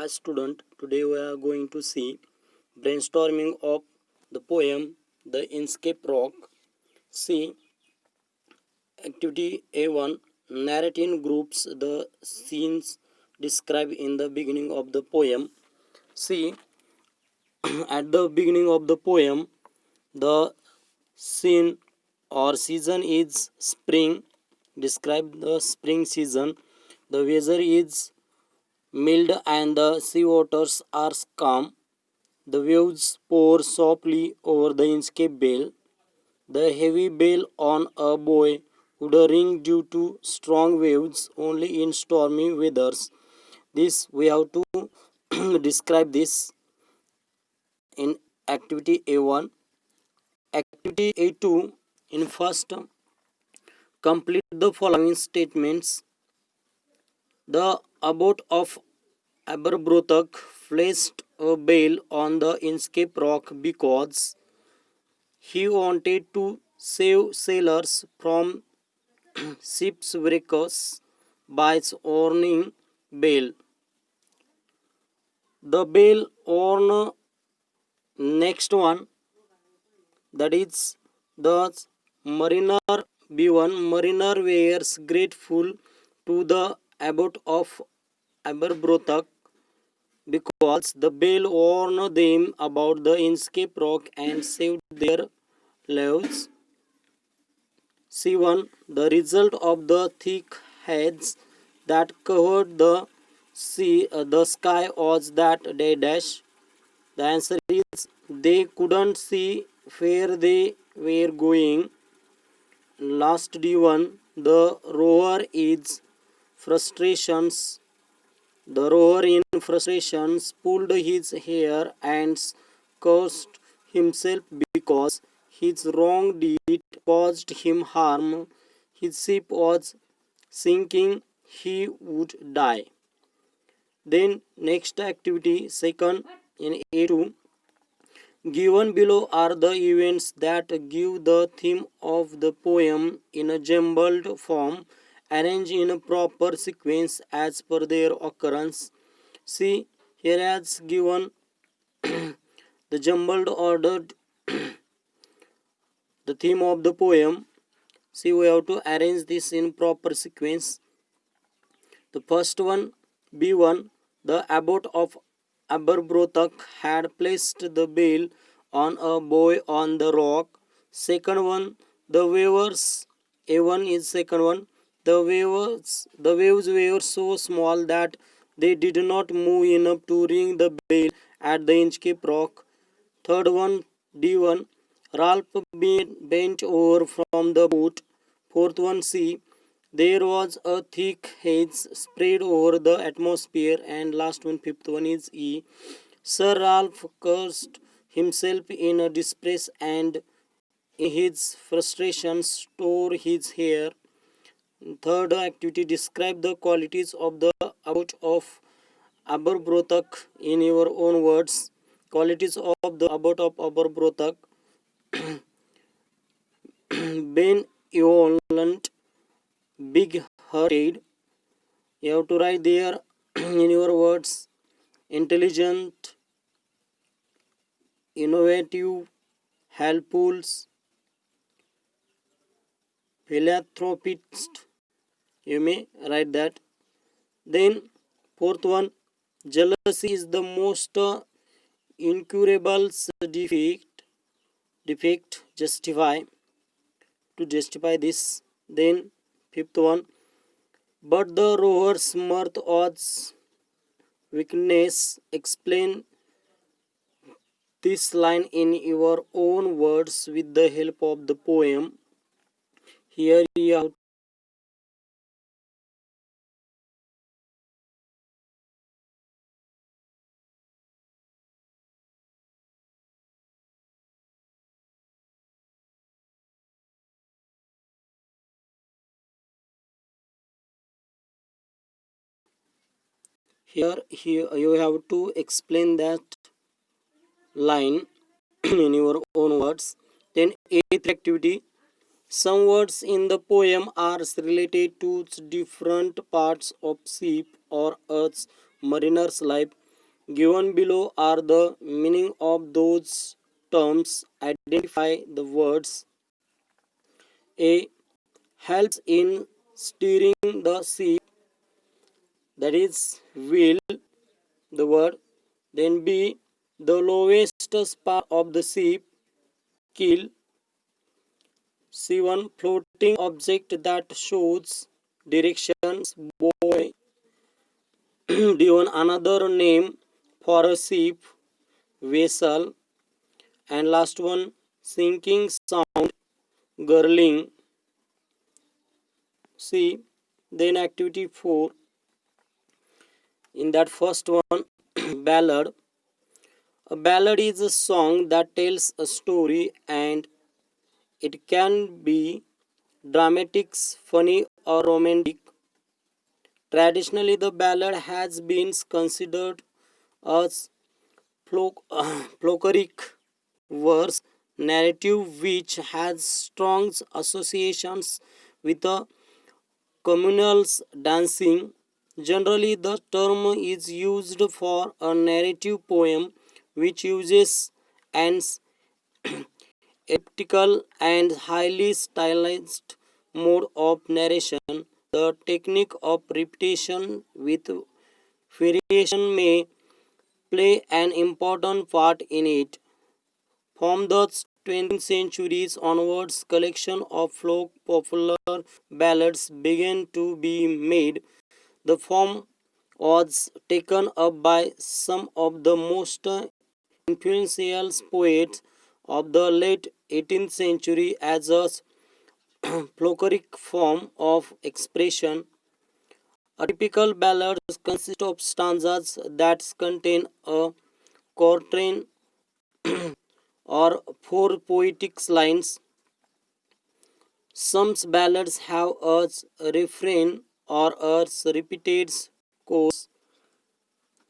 Hi student, today we are going to see brainstorming of the poem The Inchcape Rock. See activity A1, narrate in groups the scenes described in the beginning of the poem. See at the beginning of the poem the scene or season is spring. Describe the spring season. The weather is mild and the sea waters are calm. The waves pour softly over the Inchcape bell. The heavy bell on a buoy would ring due to strong waves only in stormy weathers. This we have to describe this in activity A1. Activity A2, in first, complete the following statements. The abbot of Aberbrothok placed a bell on the Inchcape rock because he wanted to save sailors from shipwrecks by warning bell. The bell on next one, that is the mariner B1. Mariner was grateful to the abbot of Aberbrothok because the bell warned them about the Inchcape rock and saved their lives. C1. The result of the thick haze that covered the sky was that they dash. The answer is they couldn't see where they were going. Last D1. The rower is frustrations. The rower in frustrations pulled his hair and cursed himself because his wrong deed caused him harm. His ship was sinking, he would die. Then next activity, second in A2. Given below are the events that give the theme of the poem in a jumbled form, arranged in a proper sequence as per their occurrence. See, here as given the jumbled ordered the theme of the poem. See, we have to arrange this in proper sequence. The first one, B1, the abbot of Aberbrothok had placed the bell on a buoy on the rock. Second one, the waves, A1 is second one. The waves were so small that they did not move enough to ring the bell at the Inchcape rock. Third one, D1, Ralph bent over from the boat. Fourth one, C, there was a thick haze spread over the atmosphere. And last one, fifth one is E, Sir Ralph cursed himself in a distress and in his frustration tore his hair. Third activity, describe the qualities of the abbot of Aberbrothok in your own words. Qualities of the abbot of Aberbrothok: benevolent, big-hearted. You have to write there in your words: intelligent, innovative, helpful, philanthropist. You may write that. Then fourth one, jealousy is the most incurable defect. Justify this. Then fifth one, but the rower's mirth was weakness. Explain this line in your own words with the help of the poem. Here you have here you have to explain that line in your own words. Then eighth activity, some words in the poem are related to different parts of ship or earth's mariner's life. Given below are the meaning of those terms. Identify the words. A. Helps in steering the ship, that is wheel, the word. Then B. The lowest part of the ship, keel. C1. Floating object that shows directions, buoy. D1. Another name for a ship, vessel. And last one, sinking sound, gurgling. See, then activity 4. In that first one, ballad. A ballad is a song that tells a story, and it can be dramatic, funny, or romantic. Traditionally, the ballad has been considered as folkloric verse narrative which has strong associations with a communals dancing. Generally, the term is used for a narrative poem which uses an elliptical and highly stylized mode of narration. The technique of repetition with variation may play an important part in it. From the 20th century onwards, collection of folk popular ballads began to be made. The form was taken up by some of the most influential poets of the late 18th century as a folkloric form of expression. A typical ballad consists of stanzas that contain a quatrain or four poetic lines. Some ballads have a refrain or a repeated chorus,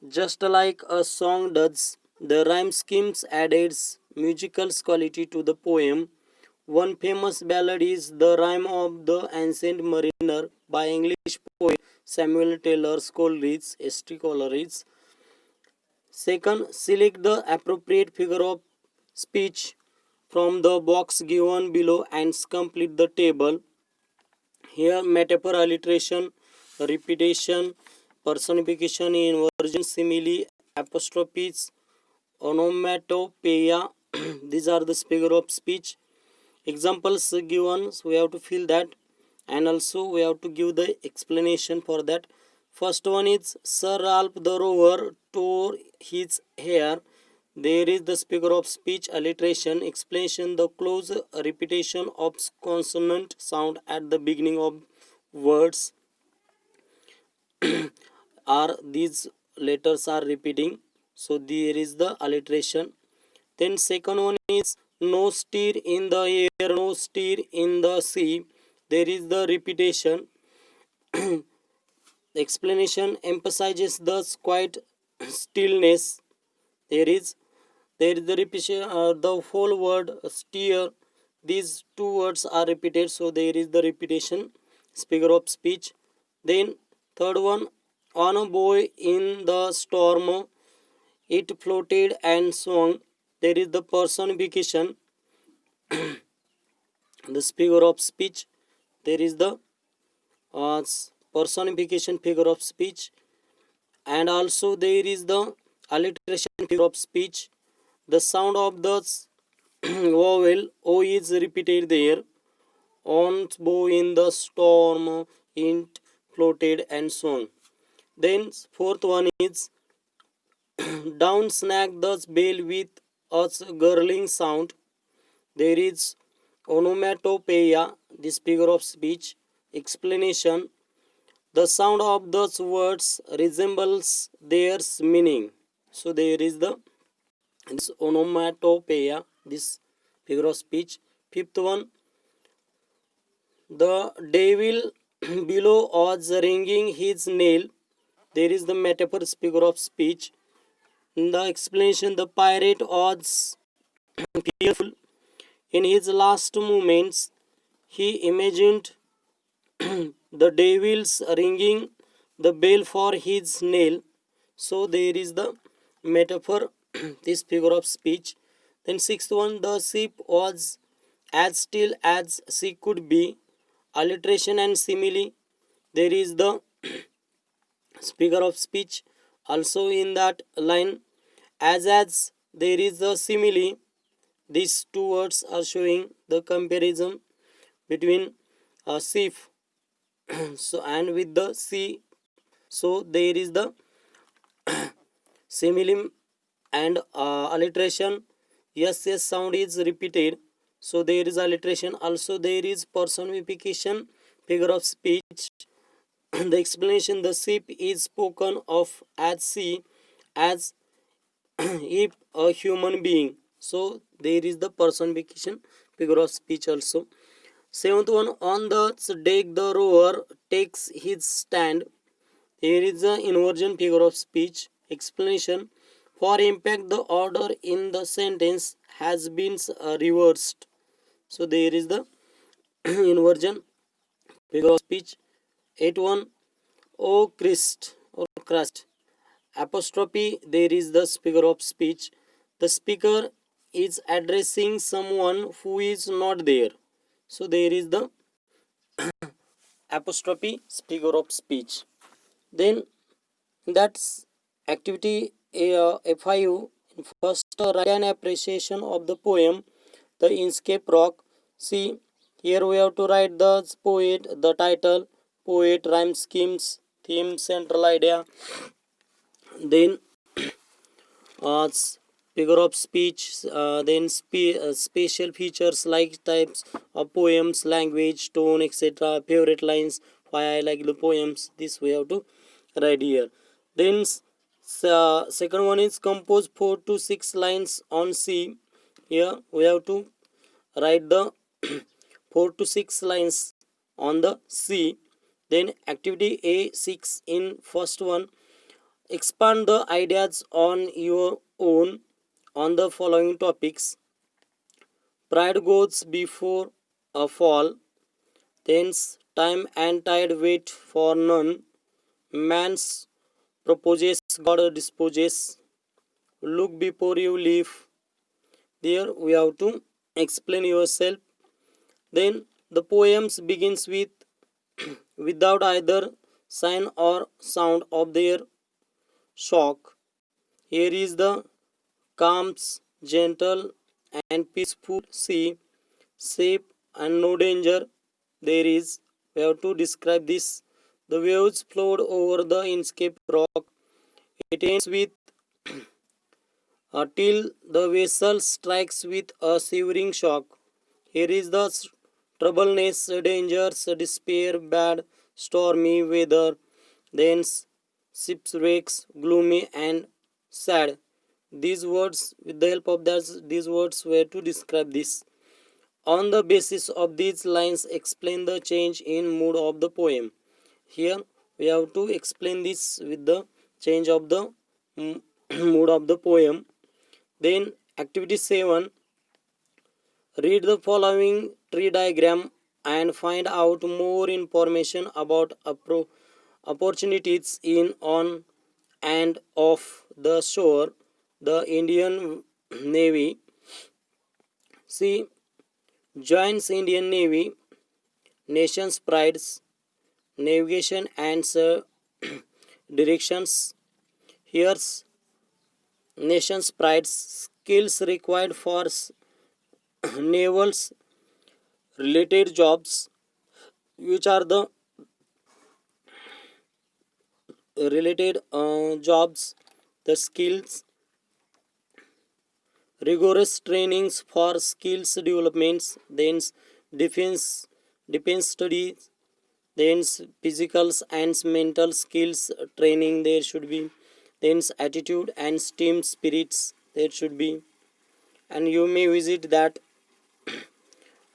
just like a song does. The rhyme schemes adds musical quality to the poem. One famous ballad is The Rime of the Ancient Mariner by English poet Samuel Taylor Coleridge, S.T. Coleridge. Second, select the appropriate figure of speech from the box given below and complete the table. Here, metaphor, alliteration, repetition, personification, inversion, simile, apostrophes, onomatopoeia. These are the figure of speech. Examples given, so we have to fill that, and also we have to give the explanation for that. First one is Sir Ralph the Rover tore his hair. There is the figure of speech, alliteration, explanation, the close repetition of consonant sound at the beginning of words are these letters are repeating, so there is the alliteration. Then second one is no stir in the air, no stir in the sea. There is the repetition. The explanation emphasizes the quiet stillness. There is the repetition. The whole word steer. These two words are repeated, so there is the repetition. Figure of speech. Then third one, on a boy in the storm, it floated and swung. There is the personification, the figure of speech. There is the personification figure of speech, and also there is the alliteration figure of speech. The sound of the vowel O is repeated there. On bow in the storm, it floated and swung. Then fourth one is down snagged the bell with a gurgling sound. There is onomatopoeia, this figure of speech. Explanation, the sound of those words resembles their meaning. So there is the this onomatopoeia, this figure of speech. Fifth one, the devil below was ringing his nail. There is the metaphor figure of speech. In the explanation, the pirate was fearful. In his last moments, he imagined the devils ringing the bell for his nail. So there is the metaphor, this figure of speech. Then sixth one, the ship was as still as she could be, alliteration and simile. There is the figure of speech also in that line. As there is a simile, these two words are showing the comparison between a ship so and with the sea. So there is the simile and alliteration. Yes, yes sound is repeated, so there is alliteration. Also there is personification, figure of speech. The explanation, the ship is spoken of as she, as if a human being. So there is the personification, figure of speech also. Seventh one, on the deck the rower takes his stand. Here is the inversion, figure of speech. Explanation, for impact the order in the sentence has been reversed. So there is the inversion, figure of speech. 8 1, O Christ or Christ, apostrophe, there is the figure of speech. The speaker is addressing someone who is not there. So there is the apostrophe, figure of speech. Then that's activity F5. First, write an appreciation of the poem, the Inchcape Rock. See, here we have to write the poet, the title, poet, rhyme schemes, theme, central idea. Then uh, figure of speech, then special features like types of poems, language, tone, etc., favorite lines, why I like the poems, this we have to write here. Then second one is compose 4 to 6 lines on C. Here we have to write the 4 to 6 lines on the C. Then activity A6, in first one, expand the ideas on your own on the following topics. Pride goes before a fall. Thence time and tide wait for none. Man's proposes, God disposes. Look before you leave. There we have to explain yourself. Then the poems begins with without either sign or sound of their shock. Here is the calm, gentle, and peaceful sea, safe and no danger. There is, we have to describe this. The waves flowed over the Inchcape Rock. It ends with till the vessel strikes with a shivering shock. Here is the troubleness, dangers, despair, bad, stormy weather, then shipwrecks, gloomy and sad. These words, with the help of these words, were to describe this. On the basis of these lines, explain the change in mood of the poem. Here we have to explain this with the change of the mood of the poem. Then activity 7, read the following tree diagram and find out more information about opportunities in, on and off the shore. The Indian Navy. See, joins Indian Navy, nation's prides, navigation and directions. Here's nation's prides, skills required for naval related jobs. Which are the related jobs? The skills, rigorous trainings for skills developments, then defense studies, then physicals and mental skills training there should be, then attitude and team spirits there should be. And you may visit that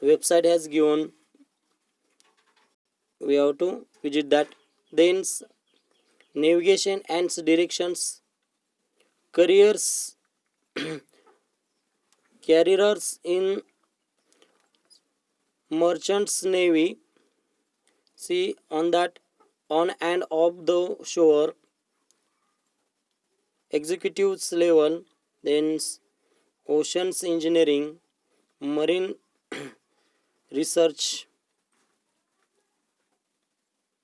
website has given, we have to visit that. Then navigation and directions, careers, carriers in merchants navy. See, on that, on and off the shore, executives level, then oceans engineering, marine research,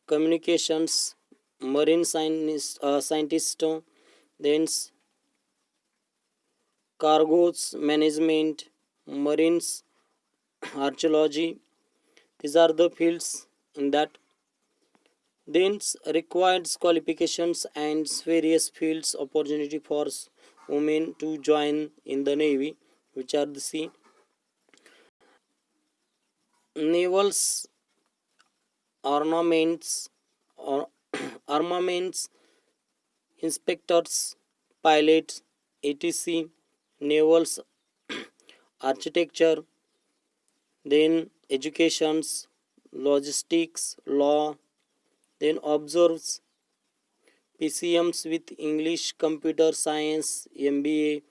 communications, marine scientist, then cargoes management, marines archaeology. These are the fields in that. Then requires qualifications and various fields opportunity for women to join in the navy, which are the C. Navals ornaments or armaments inspectors, pilots, etc. Navals architecture, then educations, logistics, law, then observes PCMs with English, computer science, MBA,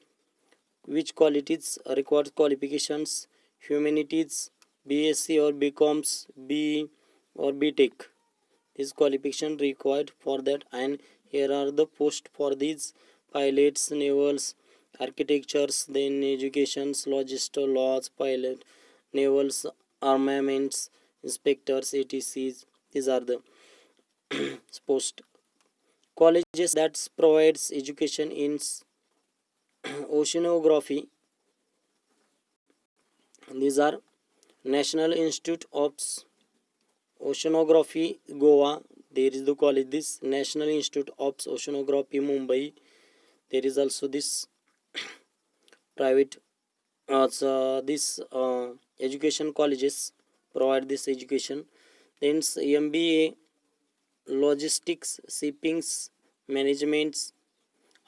which qualities required qualifications, humanities, BSc or BComs, B or BTech. This qualification required for that, and here are the posts for these pilots, navals, architectures, then educations, logistics, laws, pilot, navals, armaments, inspectors, ATCs. These are the post. Colleges that provides education in oceanography. These are National Institute of Oceanography, Goa. There is the college this National Institute of Oceanography, Mumbai. There is also this private this education colleges provide this education. Then MBA, logistics, shippings, managements,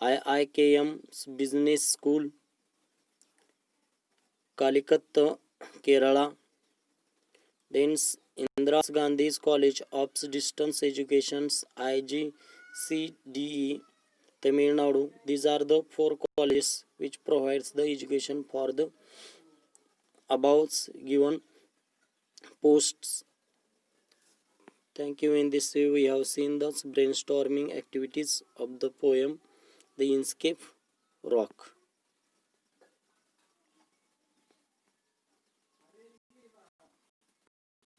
IIKM, business school, Calicut, Kerala. Then Indira Gandhi's College of Distance Educations, IGCDE, Tamil Nadu. These are the four colleges which provides the education for the above given posts. Thank you. In this way, we have seen the brainstorming activities of the poem The Inchcape Rock.